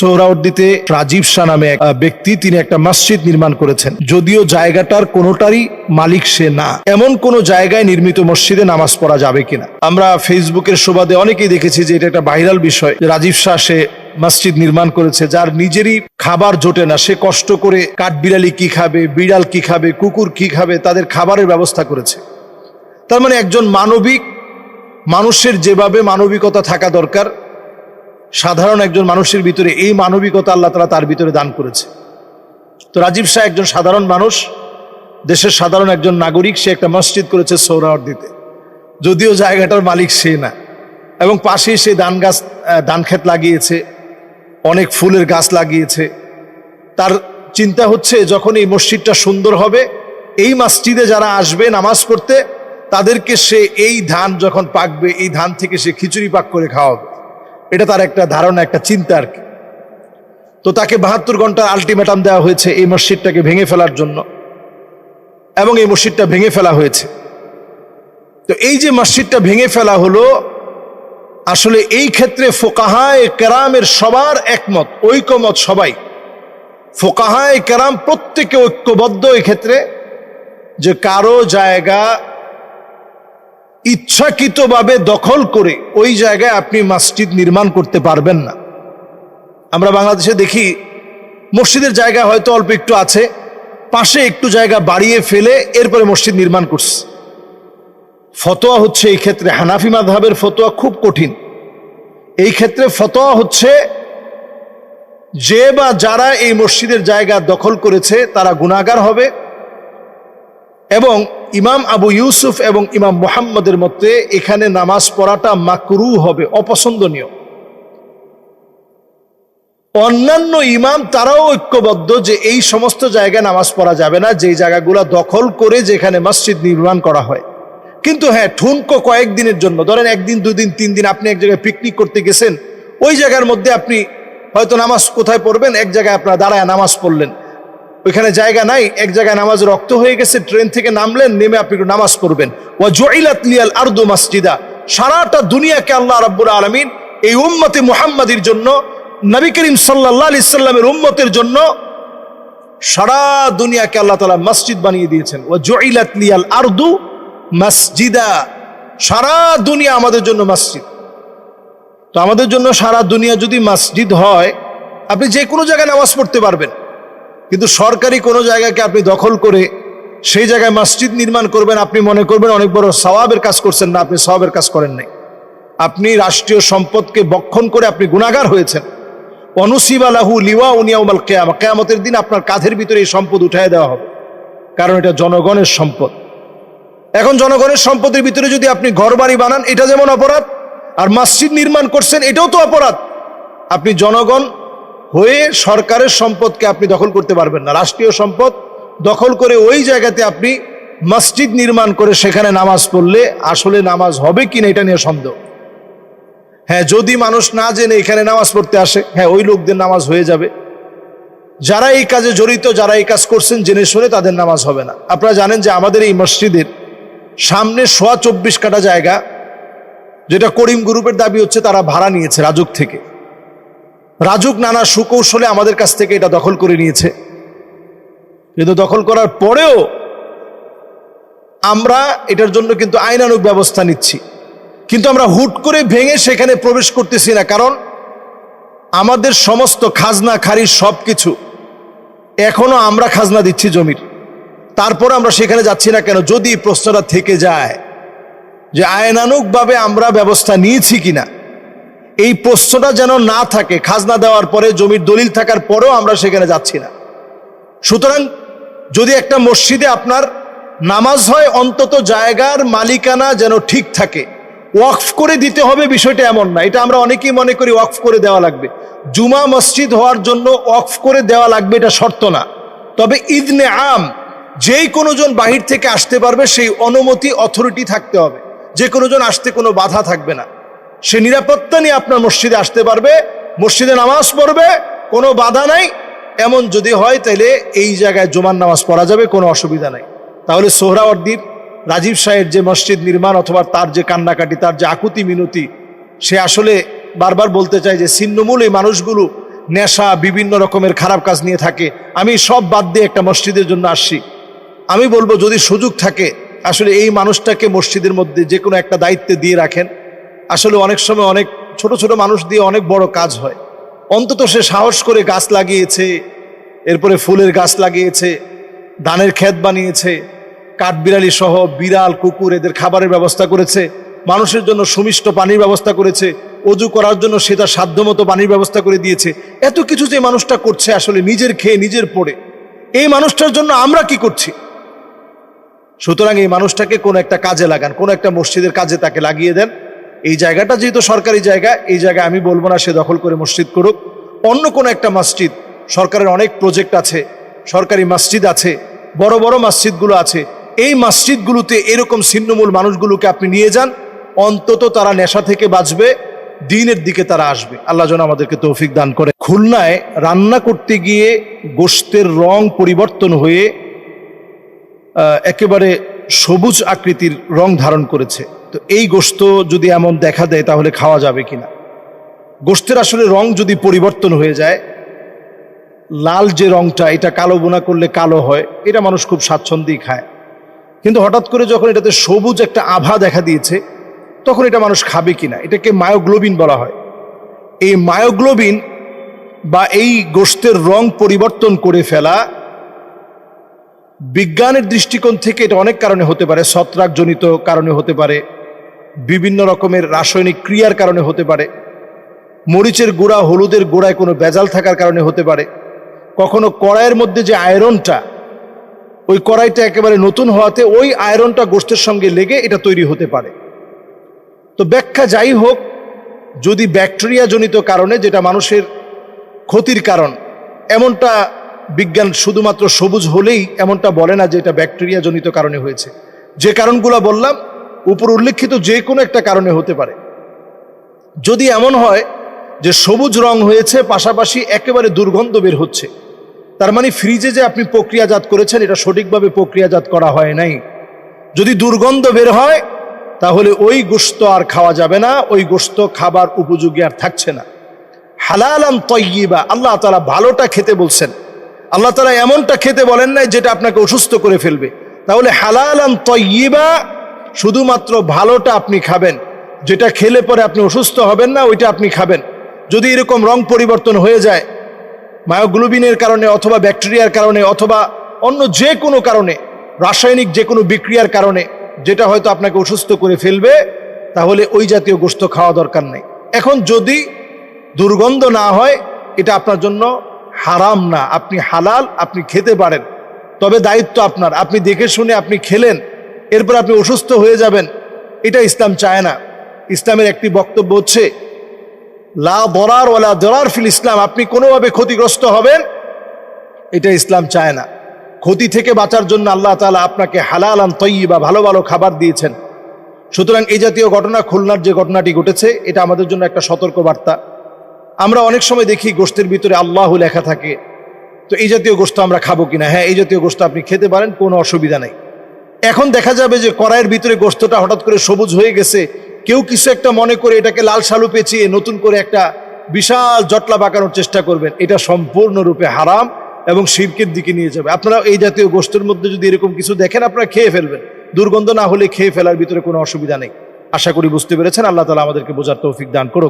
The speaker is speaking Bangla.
সোহরাওয়ার্দীতে রাজীব শাহ নামে এক ব্যক্তি, তিনি একটা মসজিদ নির্মাণ করেছেন। যদিও জায়গাটার কোনোটারই মালিক সে না। এমন কোন জায়গায় নির্মিত মসজিদে নামাজ পড়া যাবে কিনা? আমরা ফেসবুকের সুবাদে অনেকেই দেখেছি যে এটা একটা ভাইরাল বিষয়। রাজীব শাহ সে মসজিদ নির্মাণ করেছে, যার নিজেরই খাবার জোটে না। সে কষ্ট করে কাঠবিড়ালি কি খাবে, বিড়াল কি খাবে, কুকুর কি খাবে, তাদের খাবারের ব্যবস্থা করেছে। তার মানে একজন মানবিক মানুষের যেভাবে মানবিকতা থাকা দরকার, সাধারণ একজন মানুষের ভিতরে এই মানবিকতা আল্লাহ তাআলা তার ভিতরে দান করেছে। তো রাজীব শাহ একজন সাধারণ মানুষ, দেশের সাধারণ একজন নাগরিক। সে একটা মসজিদ করেছে সোহরাওয়ার্দীতে, যদিও জায়গাটার মালিক সে না। এবং পাশেই সে ধান ক্ষেত লাগিয়েছে, অনেক ফুলের গাছ লাগিয়েছে। তার চিন্তা হচ্ছে যখন এই মসজিদটা সুন্দর হবে, এই মসজিদে যারা আসবে নামাজ পড়তে, তাদেরকে সে এই ধান যখন পাকবে, এই ধান থেকে সে খিচুড়ি পাক করে খাওয়াবে। এটা তার একটা ধারণা, একটা চিন্তা আর কি। তো তাকে 72 ঘন্টার আলটিমেটাম দেওয়া হয়েছে এই মসজিদটাকে ভেঙে ফেলার জন্য, এবং এই মসজিদটা ভেঙে ফেলা হয়েছে। তো এই যে মসজিদটা ভেঙে ফেলা হলো, আসলে এই ক্ষেত্রে ফোকাহায়ে কেরামের সবার একমত, ঐকমত সবাই। ফোকাহায়ে কেরাম প্রত্যেকে ঐক্যবদ্ধ এই ক্ষেত্রে, যে কারো জায়গা ইচ্ছাকৃতভাবে দখল করে ওই জায়গায় আপনি মসজিদ নির্মাণ করতে পারবেন না। আমরা বাংলাদেশে দেখি মসজিদের জায়গা হয়তো অল্প একটু আছে, পাশে একটু জায়গা বাড়িয়ে ফেলে এরপরে মসজিদ নির্মাণ করছে। ফতোয়া হচ্ছে এই ক্ষেত্রে, হানাফি মাযহাবের ফতোয়া খুব কঠিন। এই ক্ষেত্রে ফতোয়া হচ্ছে যে বা যারা এই মসজিদের জায়গা দখল করেছে তারা গুনাহগার হবে, এবং ইমাম আবু ইউসুফ এবং ইমাম মুহাম্মদের মতে এখানে নামাজ পড়াটা মাকরুহ হবে, অপছন্দনীয়। অন্যান্য ইমাম তারাও ঐক্যবদ্ধ যে এই সমস্ত জায়গায় নামাজ পড়া যাবে না, যেই জায়গাগুলো দখল করে যেখানে মসজিদ নির্মাণ করা হয়। কিন্তু হ্যাঁ, ঠুনকো কয়েকদিনের জন্য, ধরেন একদিন, 2 দিন, 3 দিন আপনি এক জায়গায় পিকনিক করতে গেছেন, ওই জায়গার মধ্যে আপনি হয়তো নামাজ কোথায় পড়বেন, এক জায়গায় আপনারা দাঁড়ায় নামাজ পড়লেন। ওইখানে জায়গা নাই, এক জায়গায় নামাজ রক্ত হয়ে গেছে, ট্রেন থেকে নামলেন, নেমে আপনি একটু নামাজ পড়বেন। ওয়া জুইলাত লিয়াল আরদু মাসজিদা, সারাটা দুনিয়াকে আল্লাহ রাব্বুল আলামিন এই উম্মতে মুহাম্মাদির জন্য, নবী করিম সাল্লাল্লাহু আলাইহি সাল্লামের উম্মতের জন্য সারা দুনিয়াকে আল্লাহ তাআলা মসজিদ বানিয়ে দিয়েছেন। ওয়া জুইলাত লিয়াল আরদু মাসজিদা, সারা দুনিয়া আমাদের জন্য মসজিদ। তো আমাদের জন্য সারা দুনিয়া যদি মসজিদ হয়, আপনি যে কোনো জায়গায় নামাজ পড়তে পারবেন। কিন্তু সরকারি কোনো জায়গাকে আপনি দখল করে সেই জায়গায় মসজিদ নির্মাণ করবেন, আপনি মনে করবেন অনেক বড় সওয়াবের কাজ করছেন। না, আপনি সওয়াবের কাজ করেন নাই, আপনি রাষ্ট্রীয় সম্পদকে বক্ষণ করে আপনি গুনাহগার হয়েছেন। অনুসিবা লাহু লিওয়াউন ইয়াউমাল কিয়ামা, কিয়ামতের দিন আপনার কাঁধের ভিতরে এই সম্পদ উঠায় দেওয়া হবে, কারণ এটা জনগণের সম্পদ। এখন জনগণের সম্পদের ভিতরে যদি আপনি ঘরবাড়ি বানান, এটা যেমন অপরাধ, আর মসজিদ নির্মাণ করছেন এটাও তো অপরাধ। আপনি জনগণ হয়ে সরকারের সম্পদকে আপনি দখল করতে পারবেন না। রাষ্ট্রীয় সম্পদ দখল করে ওই জায়গাতে আপনি মসজিদ নির্মাণ করে সেখানে নামাজ পড়লে আসলে নামাজ হবে কিনা এটা নিয়ে সন্দেহ। হ্যাঁ, যদি মানুষ না জেনে এখানে নামাজ পড়তে আসে, হ্যাঁ, ওই লোকদের নামাজ হয়ে যাবে। যারা এই কাজে জড়িত, যারা এই কাজ করছেন জেনে শুনে, তাদের নামাজ হবে না। আপনারা জানেন যে আমাদের এই মসজিদের সামনে 24 কাঠা জায়গা, যেটা করিম গ্রুপের দাবি হচ্ছে তারা ভাড়া নিয়েছে রাজুক থেকে। রাজুক নানা সুকৌশলে আমাদের কাছ থেকে এটা দখল করে নিয়েছে। কিন্তু দখল করার পরেও আমরা এটার জন্য কিন্তু আইনানুগ ব্যবস্থা নিচ্ছি। কিন্তু আমরা হুট করে ভেঙে সেখানে প্রবেশ করতেছি না, কারণ আমাদের সমস্ত খাজনা খারিজ সবকিছু এখনো আমরা খাজনা দিচ্ছি জমির। তারপরে আমরা সেখানে যাচ্ছি না কেন? যদি প্রশ্নটা থেকে যায় যে আইনানুগভাবে আমরা ব্যবস্থা নিয়েছি কিনা, এই প্রশ্নটা যেন না থাকে। খাজনা দেওয়ার পরে, জমির দলিল থাকার পরেও আমরা সেখানে যাচ্ছি না। সুতরাং যদি একটা মসজিদে আপনার নামাজ হয়, অন্তত জায়গার মালিকানা যেন ঠিক থাকে। ওয়াকফ করে দিতে হবে বিষয়টা এমন না। এটা আমরা অনেকেই মনে করি ওয়াকফ করে দেওয়া লাগবে। জুমা মসজিদ হওয়ার জন্য ওয়াকফ করে দেওয়া লাগবে এটা শর্ত না। তবে ইদনে আম, যেই কোনো জন বাহির থেকে আসতে পারবে, সেই অনুমতি অথরিটি থাকতে হবে। যে কোনো জন আসতে কোনো বাধা থাকবে না, সে নিরাপত্তা নিয়ে আপনার মসজিদে আসতে পারবে, মসজিদে নামাজ পড়বে, কোনো বাধা নাই। এমন যদি হয় তাহলে এই জায়গায় জুমার নামাজ পড়া যাবে, কোনো অসুবিধা নাই। তাহলে সোহরাওয়ার্দীর রাজীব শাহের যে মসজিদ নির্মাণ, অথবা তার যে কান্নাকাটি, তার যে আকুতি মিনতি, সে আসলে বারবার বলতে চায় যে ছিন্নমূল এই মানুষগুলো নেশা, বিভিন্ন রকমের খারাপ কাজ নিয়ে থাকে। আমি সব বাদ দিয়ে একটা মসজিদের জন্য আসছি। আমি বলবো যদি সুযোগ থাকে আসলে এই মানুষটাকে মসজিদের মধ্যে যে কোনো একটা দায়িত্বে দিয়ে রাখেন। আসলে অনেক সময় অনেক ছোট ছোট মানুষ দিয়ে অনেক বড় কাজ হয়। অন্তত সে সাহস করে গাছ লাগিয়েছে, এরপরে ফুলের গাছ লাগিয়েছে, ধানের ক্ষেত বানিয়েছে, কাঠবিড়ালি সহ বিড়াল কুকুর এদের খাবারের ব্যবস্থা করেছে, মানুষের জন্য সুমিষ্ট পানির ব্যবস্থা করেছে, অজু করার জন্য সে তার সাধ্যমতো পানির ব্যবস্থা করে দিয়েছে। এত কিছু যে মানুষটা করছে আসলে নিজের খেয়ে নিজের পড়ে, এই মানুষটার জন্য আমরা কি করছি? সুতরাং এই মানুষটাকে কোনো একটা কাজে লাগান, কোনো একটা মসজিদের কাজে তাকে লাগিয়ে দেন। এই জায়গাটা যেহেতু সরকারি জায়গা, এই জায়গায় আমি বলবো না সে দখল করে মসজিদ করুক। অন্য কোনো একটা মসজিদ, সরকারের অনেক প্রজেক্ট আছে, সরকারি মসজিদ আছে, বড় বড় মসজিদগুলো আছে, এই মসজিদগুলোতে এরকম ছিন্নমূল মানুষগুলোকে আপনি নিয়ে যান। অন্তত তারা নেশা থেকে বাঁচবে, দ্বীনের দিকে তারা আসবে। আল্লাহ যেন আমাদেরকে তৌফিক দান করে। খুলনায় রান্না করতে গিয়ে গোশতের রং পরিবর্তন হয়ে একেবারে সবুজ আকৃতির রং ধারণ করেছে। তো এই গোশত যদি এমন দেখা দেয় তাহলে খাওয়া যাবে কিনা? গোশতের আসলে রং যদি পরিবর্তন হয়ে যায়, লাল যে রংটা এটা কালো বোনা করলে কালো হয়, এটা মানুষ খুব স্বাচ্ছন্দ্যেই খায়। কিন্তু হঠাৎ করে যখন এটাতে সবুজ একটা আভা দেখা দিয়েছে তখন এটা মানুষ খাবে কিনা? এটাকে মায়োগ্লোবিন বলা হয়। এই মায়োগ্লোবিন বা এই গোশতের রং পরিবর্তন করে ফেলা বিজ্ঞানের দৃষ্টিকোণ থেকে এটা অনেক কারণে হতে পারে। ছত্রাকজনিত কারণে হতে পারে, বিভিন্ন রকমের রাসায়নিক ক্রিয়ার কারণে হতে পারে, মরিচের গুঁড়া হলুদের গুঁড়ায় কোনো ভেজাল থাকার কারণে হতে পারে, কখনো কড়াইয়ের মধ্যে যে আয়রনটা, ওই কড়াইটা একেবারে নতুন হওয়াতে ওই আয়রনটা গোশতের সঙ্গে লেগে এটা তৈরি হতে পারে। তো ব্যাখ্যা যাই হোক, যদি ব্যাকটেরিয়া জনিত কারণে, যেটা মানুষের ক্ষতির কারণ, এমনটা বিজ্ঞান শুধুমাত্র সবুজ হলেই এমনটা বলে না যে এটা ব্যাকটেরিয়া জনিত কারণে হয়েছে। যে কারণগুলো বললাম উপর উল্লেখিত যে কোনো একটা কারণে হতে পারে। যদি এমন হয় যে সবুজ রং হয়েছে পাশাপাশি একেবারে দুর্গন্ধ বের হচ্ছে, তার মানে ফ্রিজে যে আপনি প্রক্রিয়াজাত করেছেন এটা সঠিকভাবে প্রক্রিয়াজাত করা হয় নাই। যদি দুর্গন্ধ বের হয় তাহলে ওই গোশত আর খাওয়া যাবে না, ওই গোশত খাবার উপযোগী আর থাকছে না। হালালান তয়্যিবা, আল্লাহ তাআলা ভালোটা খেতে বলছেন। আল্লাহ তাআলা এমনটা খেতে বলেন নাই যেটা আপনাকে অসুস্থ করে ফেলবে। তাহলে হালালান তয়্যিবা, শুধুমাত্র ভালোটা আপনি খাবেন, যেটা খেলে পরে আপনি অসুস্থ হবেন না ওইটা আপনি খাবেন। যদি এরকম রং পরিবর্তন হয়ে যায় মায়োগ্লোবিনের কারণে অথবা ব্যাকটেরিয়ার কারণে অথবা অন্য যে কোনো কারণে, রাসায়নিক যে কোনো বিক্রিয়ার কারণে, যেটা হয়তো আপনাকে অসুস্থ করে ফেলবে, তাহলে ওই জাতীয় গোশত খাওয়া দরকার নেই। এখন যদি দুর্গন্ধ না হয় এটা আপনার জন্য হারাম না, আপনি হালাল, আপনি খেতে পারেন। তবে দায়িত্ব আপনার, আপনি দেখে শুনে আপনি খেলেন, এরপর আপনি অসুস্থ হয়ে যাবেন, এটা ইসলাম চায় না। ইসলামের একটি বক্তব্য হচ্ছে লা দরার ওয়ালা দরার ফিল ইসলাম, আপনি কোনোভাবে ক্ষতিগ্রস্ত হবেন এটা ইসলাম চায় না। ক্ষতি থেকে বাঁচার জন্য আল্লাহ তাআলা আপনাকে হালালান তয়্যিবা, ভালো ভালো খাবার দিয়েছেন। সুতরাং এই জাতীয় ঘটনা, খুলনার যে ঘটনাটি ঘটেছে, এটা আমাদের জন্য একটা সতর্ক বার্তা। আমরা অনেক সময় দেখি গোশতের ভিতরে আল্লাহ লেখা থাকে, তো এই জাতীয় গোশত আমরা খাবো কিনা? হ্যাঁ, এই জাতীয় গোশত আপনি খেতে পারেন, কোনো অসুবিধা নেই। এখন দেখা যাবে যে কড়াইয়ের ভিতরে গোশতটা হঠাৎ করে সবুজ হয়ে গেছে, কেউ কিছু একটা মনে করে এটাকে লাল সালু পেঁচিয়ে নতুন করে একটা বিশাল জটলা বাঁকানোর চেষ্টা করবেন, এটা সম্পূর্ণরূপে হারাম এবং শিরকের দিকে নিয়ে যাবে। আপনারা এই জাতীয় গোশতের মধ্যে যদি এরকম কিছু দেখেন আপনারা খেয়ে ফেলবেন, দুর্গন্ধ না হলে খেয়ে ফেলার ভিতরে কোনো অসুবিধা নেই। আশা করি বুঝতে পেরেছেন। আল্লাহ তাআলা আমাদেরকে বোঝার তৌফিক দান করুক।